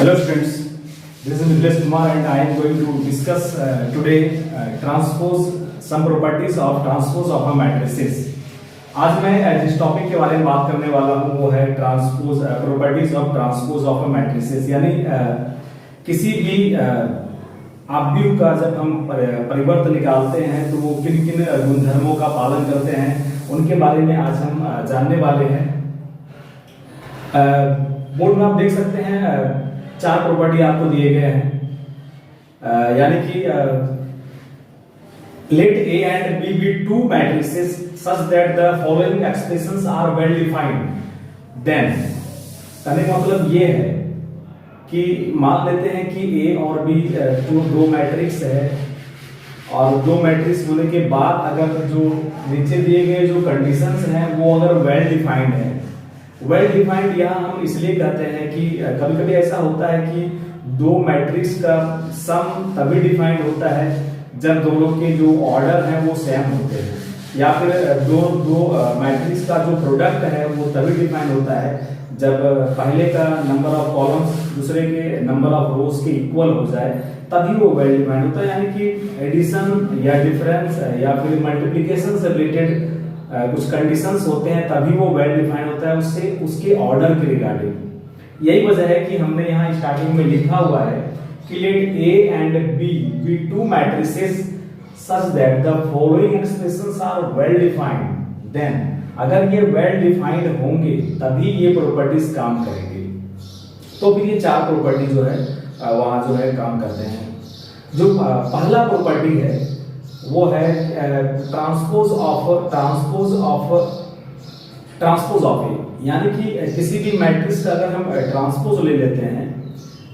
Hello students, this is Nilesh Kumar and I am going to discuss today some properties of transpose of a matrices. आज मैं जिस topic के बारे में बात करने वाला हूँ वो है transpose properties of transpose of a matrices, यानी किसी भी आव्यूह का जब हम परिवर्त निकालते हैं तो वो किन किन गुणधर्मों का पालन करते हैं उनके बारे में आज हम जानने वाले हैं। बोर्ड में आप देख सकते हैं चार प्रॉपर्टी आपको दिए गए हैं, यानी कि let A and B be two matrices such that the following expressions are well defined, then कहने का मतलब ये है कि मान लेते हैं कि A और B दो मैट्रिक्स है और दो मैट्रिक्स होने के बाद अगर जो नीचे दिए गए जो कंडीशंस हैं वो अगर वेल डिफाइंड है। वेल डिफाइंड यहाँ हम इसलिए कहते हैं कि कभी कभी ऐसा होता है कि दो मैट्रिक्स का सम तभी डिफाइंड होता है जब दोनों के जो ऑर्डर है वो सेम होते हैं, या फिर दो मैट्रिक्स का जो प्रोडक्ट है वो तभी डिफाइंड होता है जब पहले का नंबर ऑफ कॉलम्स दूसरे के नंबर ऑफ रोज के इक्वल हो जाए, तभी वो वेल डिफाइंड होता है। यानी कि एडिशन या डिफरेंस या फिर मल्टीप्लिकेशन से रिलेटेड कुछ कंडीशंस होते हैं तभी वो वेल डिफाइंड होता है उससे उसके ऑर्डर के रिगार्डिंग। यही वजह है कि हमने यहाँ स्टार्टिंग में लिखा हुआ है कि let A and B be two matrices such that the following expressions are well defined, then अगर ये well defined होंगे तभी ये प्रॉपर्टीज काम करेंगे। तो फिर ये चार प्रॉपर्टी जो है वहां जो है काम करते हैं। जो पहला प्रॉपर्टी है वो है ट्रांसपोज ऑफ ए, यानी कि किसी भी मैट्रिक्स का अगर हम ट्रांसपोज ले लेते हैं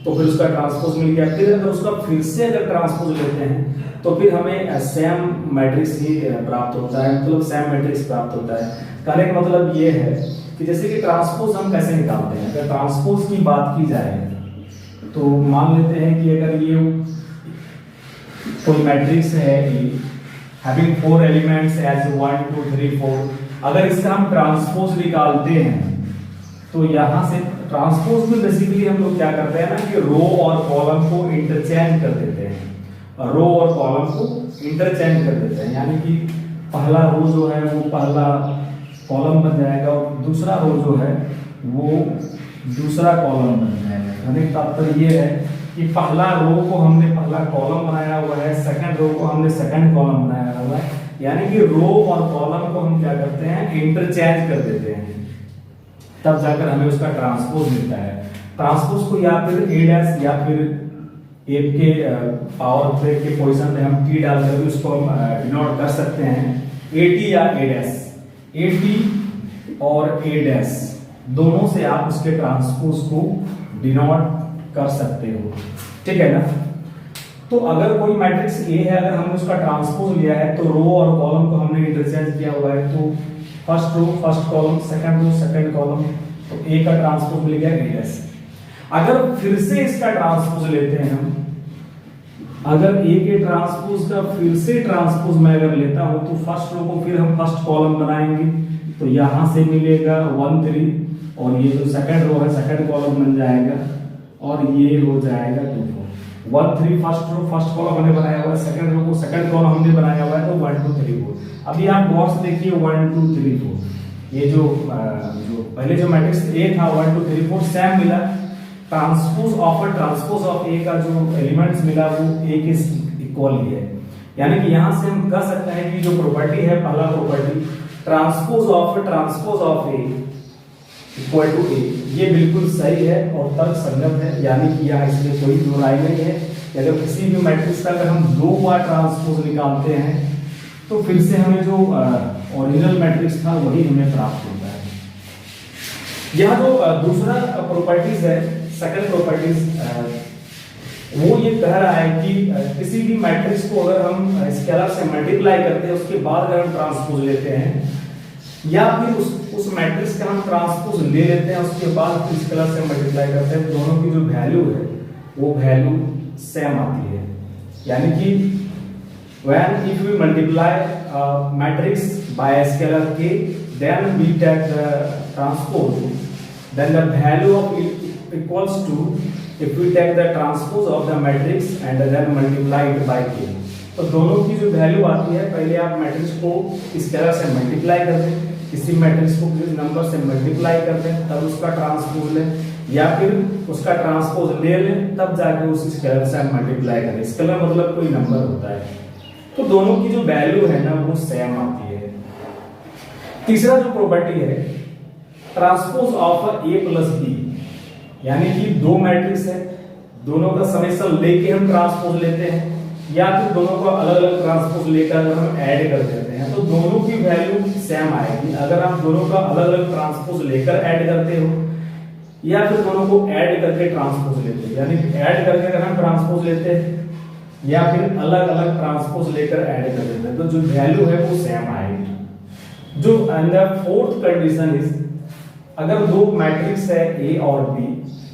तो फिर उसका ट्रांसपोज मिल गया, फिर अगर उसका फिर से अगर ट्रांसपोज लेते हैं तो फिर हमें सेम मैट्रिक्स ही प्राप्त होता है, मतलब सेम मैट्रिक्स प्राप्त होता है। कहने का मतलब ये है कि जैसे कि ट्रांसपोज हम कैसे निकालते हैं, अगर ट्रांसपोज की बात की जाए तो मान लेते हैं कि अगर ये कोई मैट्रिक्स है हैविंग 4 एलिमेंट्स एज 1 2 3 4, अगर इसका हम ट्रांसपोज निकालते हैं तो यहाँ से ट्रांसपोज में बेसिकली हम लोग क्या करते हैं ना कि रो और कॉलम को इंटरचेंज कर देते हैं, रो और कॉलम को इंटरचेंज कर देते हैं, यानी कि पहला रो जो है वो पहला कॉलम बन जाएगा और दूसरा रो जो है वो दूसरा कॉलम बन जाएगा। यानी तात्पर्य ये है कि पहला रो को हमने पहला कॉलम बनाया हुआ है, सेकंड रो को हमने सेकंड कॉलम बनाया हुआ है, यानी कि रो और कॉलम को हम क्या करते हैं इंटरचेंज कर देते हैं, तब जाकर हमें उसका ट्रांसपोज मिलता है। ट्रांसपोज को या फिर ए डैश या फिर ए के पावर पे के पोजीशन में हम टी डाल करके उसको हम डिनोट कर सकते हैं, ए टी या ए डैश। ए टी और ए डैश दोनों से आप उसके ट्रांसपोज को डिनोट कर सकते हो, ठीक है ना। तो अगर कोई मैट्रिक्स ए है, अगर हमने उसका ट्रांसपोज लिया है तो रो और कॉलम को हमने इंटरचेंज किया हुआ है, तो first row first column, second row second column, तो ए का ट्रांसपोज मिल गया ए डैश। अगर फिर से इसका ट्रांसपोज लेते हैं हम, अगर ए के ट्रांसपोज का फिर से ट्रांसपोज मैं अगर लेता हूं तो फर्स्ट रो को फिर हम फर्स्ट कॉलम बनाएंगे, तो यहां से मिलेगा 1 3 और ये जो सेकंड रो है सेकंड कॉलम बन जाएगा और ये हो जाएगा 2 4। 1 3 फर्स्ट रो फर्स्ट कॉलम हमने बनाया हुआ है, सेकंड रो को सेकंड कॉलम हमने बनाया हुआ है, तो 1 2 3 4। अभी आप गौर से देखिए 1 2 3 4, ये जो पहले जो मैट्रिक्स ए था 1 2 3 4 सेम मिला। ट्रांसपोज ऑफ ए का जो एलिमेंट्स मिला वो ए के इक्वल ही है, यानी कि यहां से हम कह सकते हैं कि जो प्रॉपर्टी है पहला property transpose of A equal to A, ये बिल्कुल सही है और तर्कसंगत है, यानी कि यहाँ इसमें कोई दो राय नहीं है। अगर किसी भी मैट्रिक्स का अगर हम दो बार ट्रांसपोज निकालते हैं तो फिर से हमें जो ओरिजिनल मैट्रिक्स था वही हमें प्राप्त होता है। यह जो दूसरा प्रॉपर्टीज है, सेकंड प्रॉपर्टीज, वो ये कह रहा है कि किसी भी मैट्रिक्स को अगर हम स्केलर से मल्टीप्लाई करते हैं उसके बाद अगर हम ट्रांसपोज लेते हैं या फिर उस मैट्रिक्स का हम ट्रांसपोज ले लेते हैं उसके बाद फिर स्केलर से मल्टीप्लाई करते हैं, दोनों की जो वैल्यू है वो वैल्यू सेम आती है। यानी कि when if we multiply matrix by a scalar k, then we take the transpose, then the value of it equals to if we take the transpose of the matrix and then multiply it by k, तो दोनों की जो value आती है, पहले आप matrix को scalar से मल्टीप्लाई कर दें, किसी मैट्रिक्स को किसी नंबर से मल्टीप्लाई कर दें, तब उसका ट्रांसपोज लें, या फिर उसका ट्रांसपोज ले लें तब जाके उस स्केलर से मल्टीप्लाई करें। स्केलर मतलब कोई नंबर होता है। तो दोनों की जो वैल्यू है ना वो सेम आती है। तीसरा जो प्रॉपर्टी है, transpose of A plus B, यानी कि दो मैट्रिक्स है, दोनों का समेशन लेके हम ट्रांसपोज लेते हैं, या फिर दोनों को अलग अलग ट्रांसपोज लेकर अगर हम ऐड कर देते हैं तो दोनों की वैल्यू सेम आएगी। अगर आप दोनों का अलग अलग ट्रांसपोज लेकर ऐड करते हो या फिर दोनों को ऐड करके ट्रांसपोज लेते हैं, यानी ऐड करके अगर हम ट्रांसपोज लेते हैं या फिर अलग अलग ट्रांसपोज लेकर ऐड कर देते हैं, तो जो वैल्यू है वो सेम आएगी। जो अंदर फोर्थ कंडीशन इज, अगर दो मैट्रिक्स है ए और बी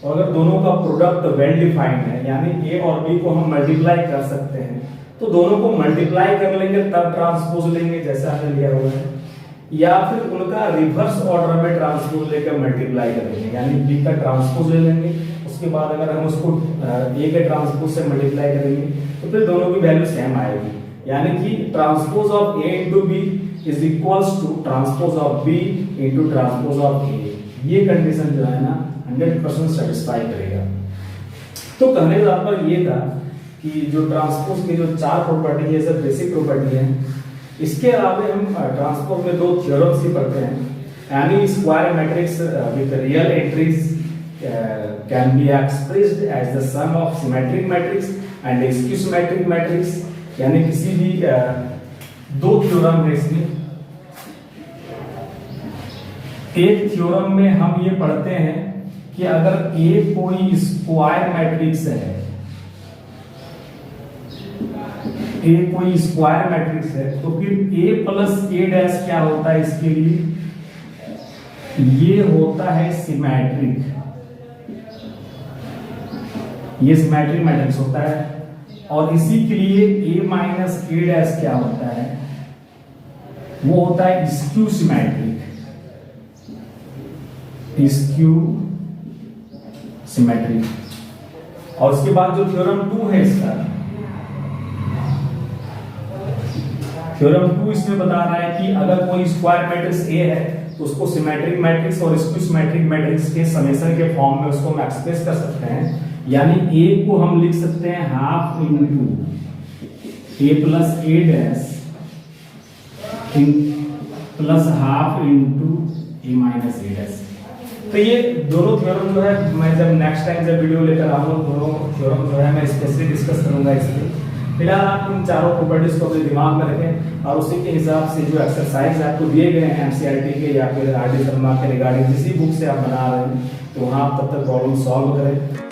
और अगर दोनों का प्रोडक्ट वेल डिफाइंड है, यानी ए और बी को हम मल्टीप्लाई कर सकते हैं, तो दोनों को मल्टीप्लाई कर लेंगे तब ट्रांसपोज लेंगे जैसा हमने लिया हुआ है, या फिर उनका रिवर्स ऑर्डर में ट्रांसपोज लेकर मल्टीप्लाई करेंगे, यानी बी का ट्रांसपोज ले लेंगे, उसके बाद अगर हम उसको ए के ट्रांसपोज से मल्टीप्लाई करेंगे तो फिर दोनों की वैल्यू सेम आएगी। यानी कि transpose of A into B is equals to transpose of B into transpose of A. ये कंडीशन जो है ना 100% सेटिस्फाई करेगा। तो कहने का तात्पर्य ये था कि जो ट्रांसपोज की जो चार प्रॉपर्टी है, सब बेसिक प्रॉपर्टी है। इसके अलावा हम ट्रांसपोज में दो थ्योरम्स ही पढ़ते हैं, यानी square matrix with real entries can be expressed as the sum of symmetric matrix and skew symmetric matrix, यानी किसी भी दो थ्योरम है इसमें। एक थ्योरम में हम ये पढ़ते हैं कि अगर A कोई स्क्वायर मैट्रिक्स है, A कोई स्क्वायर मैट्रिक्स है, तो फिर A प्लस A डैश क्या होता है इसके लिए, ये होता है सिमेट्रिक, ये सिमेट्रिक मैट्रिक्स होता है। और इसी के लिए A माइनस A डैश क्या होता है, वो होता है स्क्यू सिमेट्रिक, स्क्यू सिमेट्रिक। और उसके बाद जो थ्योरम 2 है इसका, थ्योरम 2 इसमें बता रहा है कि अगर कोई स्क्वायर मैट्रिक्स A है तो उसको सिमेट्रिक मैट्रिक्स और स्क्यू सिमेट्रिक मैट्रिक्स के समेशन के फॉर्म में उसको हम एक्सप्रेस कर सकते हैं। यानी A को हम लिख सकते हैं half into A plus A dash plus half into A minus A dash. तो ये दोनों थ्योरम जो है मैं जब नेक्स्ट टाइम जब वीडियो लेकर आऊंगा, दोनों थ्योरम जो है मैं स्पेशली डिस्कस करूंगा इसके। फिलहाल आप इन चारों प्रॉपर्टीज को अपने दिमाग में रखें और उसी के हिसाब से जो एक्सरसाइज आपको दिए गए हैं एनसीईआरटी के या फिर आर डी शर्मा के रिगार्डिंग जिसी बुक से आप बना रहे हैं, तो वहाँ आप तब तक प्रॉब्लम सॉल्व करें।